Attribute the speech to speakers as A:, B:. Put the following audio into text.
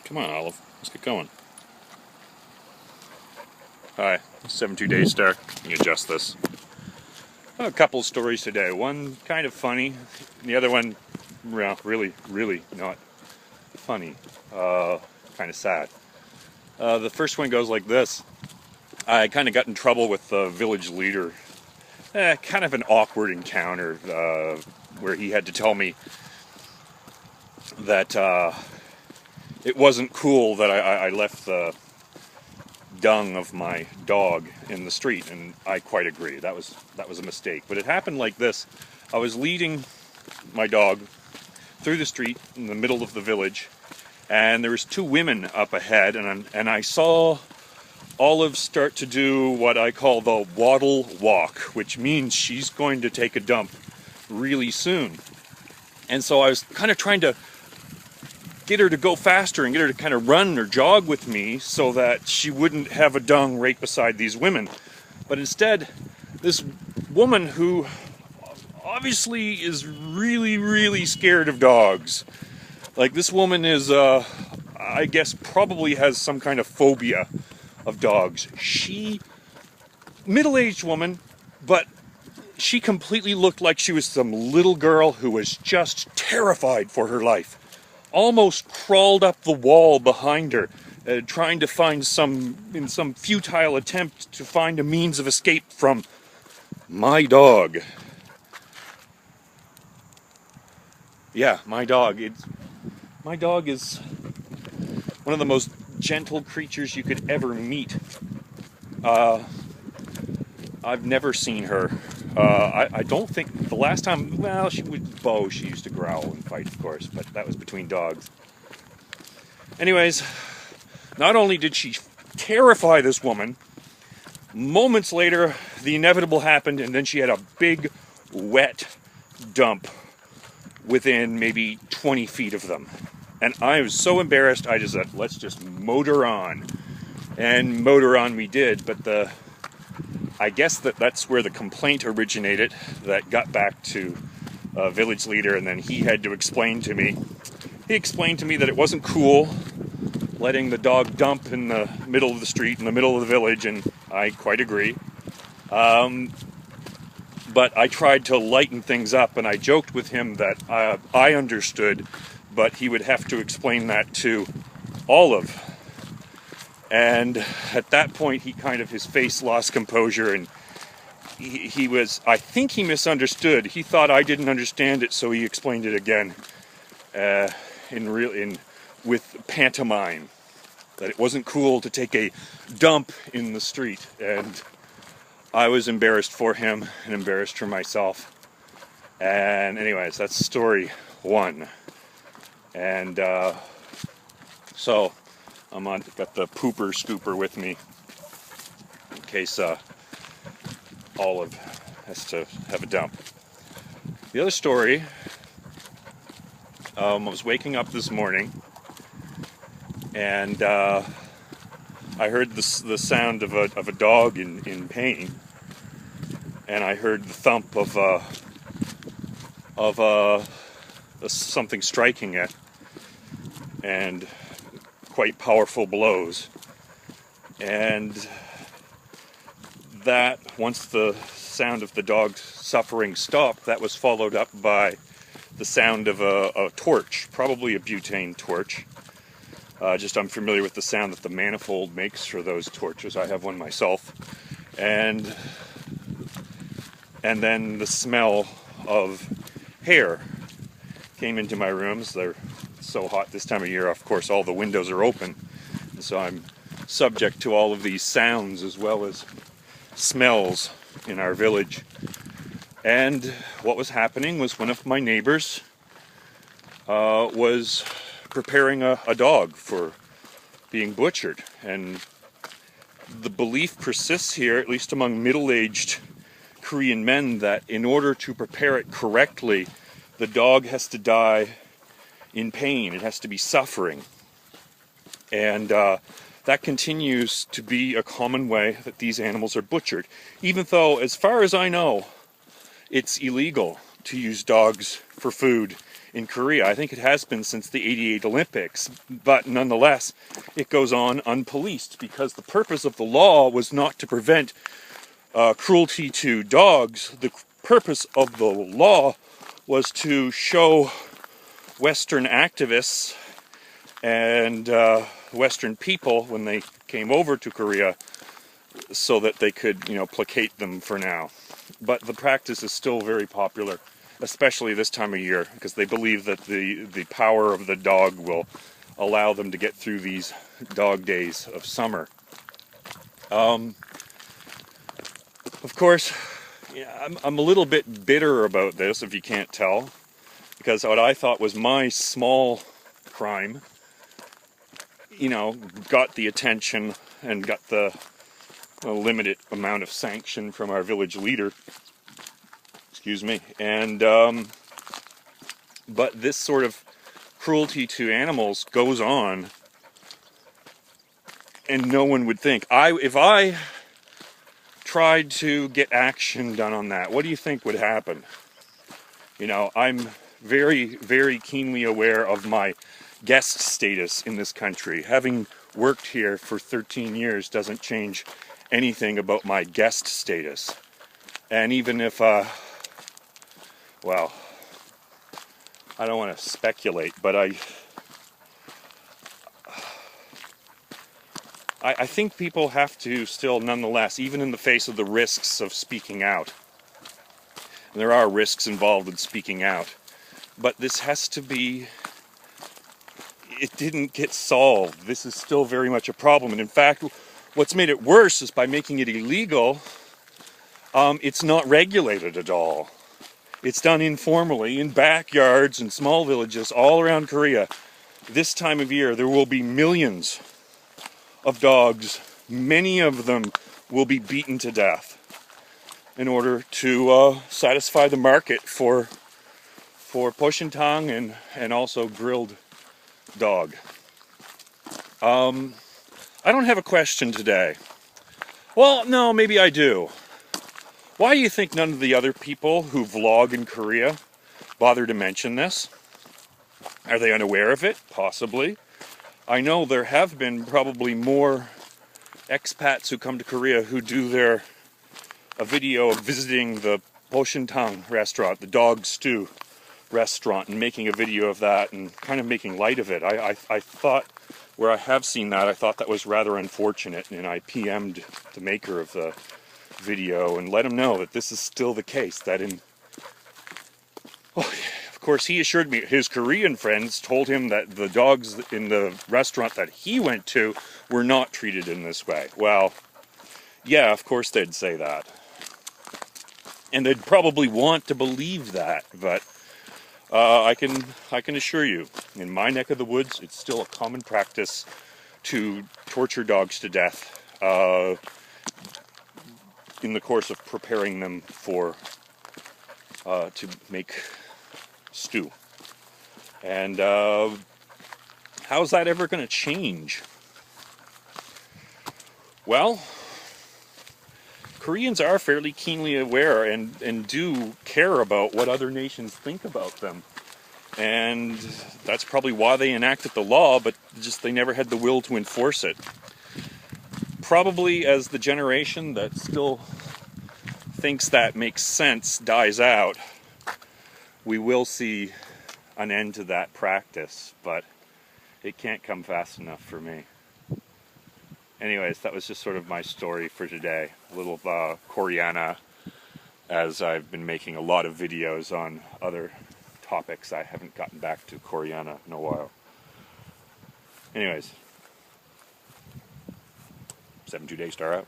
A: Come on, Olive. Let's get going. Hi, 72 Daystar. Let me adjust this. A couple of stories today. One kind of funny. The other one, well, really not funny. Kind of sad. The first one goes like this. I kind of got in trouble with the village leader. Kind of an awkward encounter where he had to tell me that it wasn't cool that I left the dung of my dog in the street, and I quite agree. That was a mistake. But it happened like this. I was leading my dog through the street in the middle of the village, and there was two women up ahead, and I saw Olive start to do what I call the waddle walk, which means she's going to take a dump really soon. And so I was kind of trying to get her to go faster and get her to kind of run or jog with me so that she wouldn't have a dung right beside these women. But instead, this woman who obviously is really scared of dogs, like this woman is, I guess, probably has some kind of phobia of dogs. Middle-aged woman, but she completely looked like she was some little girl who was just terrified for her life. Almost crawled up the wall behind her, trying to find some futile attempt to find a means of escape from my dog. Yeah, my dog. My dog is one of the most gentle creatures you could ever meet. I've never seen her. I don't think the last time, well, she used to growl and fight, of course, but that was between dogs. Anyways, not only did she terrify this woman, moments later, the inevitable happened, and then she had a big, wet dump within maybe 20 feet of them. And I was so embarrassed, I just said, let's just motor on. And motor on we did, but I guess that's where the complaint originated that got back to a village leader, and then he had to explain to me. He explained to me that it wasn't cool letting the dog dump in the middle of the street, in the middle of the village, and I quite agree. But I tried to lighten things up, and I joked with him that I understood, but he would have to explain that to Olive. And at that point, his face lost composure, and he was, I think he misunderstood. He thought I didn't understand it, so he explained it again, with pantomime, that it wasn't cool to take a dump in the street. And I was embarrassed for him and embarrassed for myself. And anyways, that's story one. And so got the pooper scooper with me in case Olive has to have a dump. The other story, I was waking up this morning, and I heard the sound of a dog in pain, and I heard the thump of something striking it, and quite powerful blows. And that, once the sound of the dog suffering stopped, that was followed up by the sound of a torch, probably a butane torch. I'm familiar with the sound that the manifold makes for those torches. I have one myself. And then the smell of hair came into my rooms. They're so hot this time of year, of course, all the windows are open. And so I'm subject to all of these sounds as well as smells in our village. And what was happening was one of my neighbors was preparing a dog for being butchered. And the belief persists here, at least among middle-aged Korean men, that in order to prepare it correctly, the dog has to die in pain. It has to be suffering. And that continues to be a common way that these animals are butchered, even though, as far as I know, it's illegal to use dogs for food in Korea. I think it has been since the '88 Olympics, but nonetheless, it goes on unpoliced because the purpose of the law was not to prevent cruelty to dogs. The purpose of the law was to show Western activists and Western people when they came over to Korea so that they could, placate them for now. But the practice is still very popular, especially this time of year, because they believe that the power of the dog will allow them to get through these dog days of summer. Of course, I'm a little bit bitter about this, if you can't tell, because what I thought was my small crime, got the attention and got the limited amount of sanction from our village leader. Excuse me. And but this sort of cruelty to animals goes on, and no one would think. If I tried to get action done on that, what do you think would happen? I'm very, very keenly aware of my guest status in this country. Having worked here for 13 years doesn't change anything about my guest status. And even if, I don't want to speculate, but I think people have to still, nonetheless, even in the face of the risks of speaking out, and there are risks involved in speaking out, but this has to be, it didn't get solved. This is still very much a problem. And in fact, what's made it worse is by making it illegal, it's not regulated at all. It's done informally in backyards and small villages all around Korea. This time of year, there will be millions of dogs. Many of them will be beaten to death in order to satisfy the market for poshintang and also grilled dog. I don't have a question today. Well, no, maybe I do. Why do you think none of the other people who vlog in Korea bother to mention this? Are they unaware of it? Possibly. I know there have been probably more expats who come to Korea who do a video of visiting the Poshintang restaurant, the dog stew restaurant, and making a video of that and kind of making light of it. I thought, where I have seen that, I thought that was rather unfortunate, and I PM'd the maker of the video and let him know that this is still the case, that of course he assured me his Korean friends told him that the dogs in the restaurant that he went to were not treated in this way. Well, yeah, of course they'd say that. And they'd probably want to believe that, but I can assure you, in my neck of the woods, it's still a common practice to torture dogs to death in the course of preparing them to make stew. And how's that ever going to change? Well, Koreans are fairly keenly aware and do care about what other nations think about them. And that's probably why they enacted the law, but just they never had the will to enforce it. Probably as the generation that still thinks that makes sense dies out, we will see an end to that practice, but it can't come fast enough for me. Anyways, that was just sort of my story for today. A little Koreana, as I've been making a lot of videos on other topics. I haven't gotten back to Koreana in a while. Anyways, 72 Day Star out.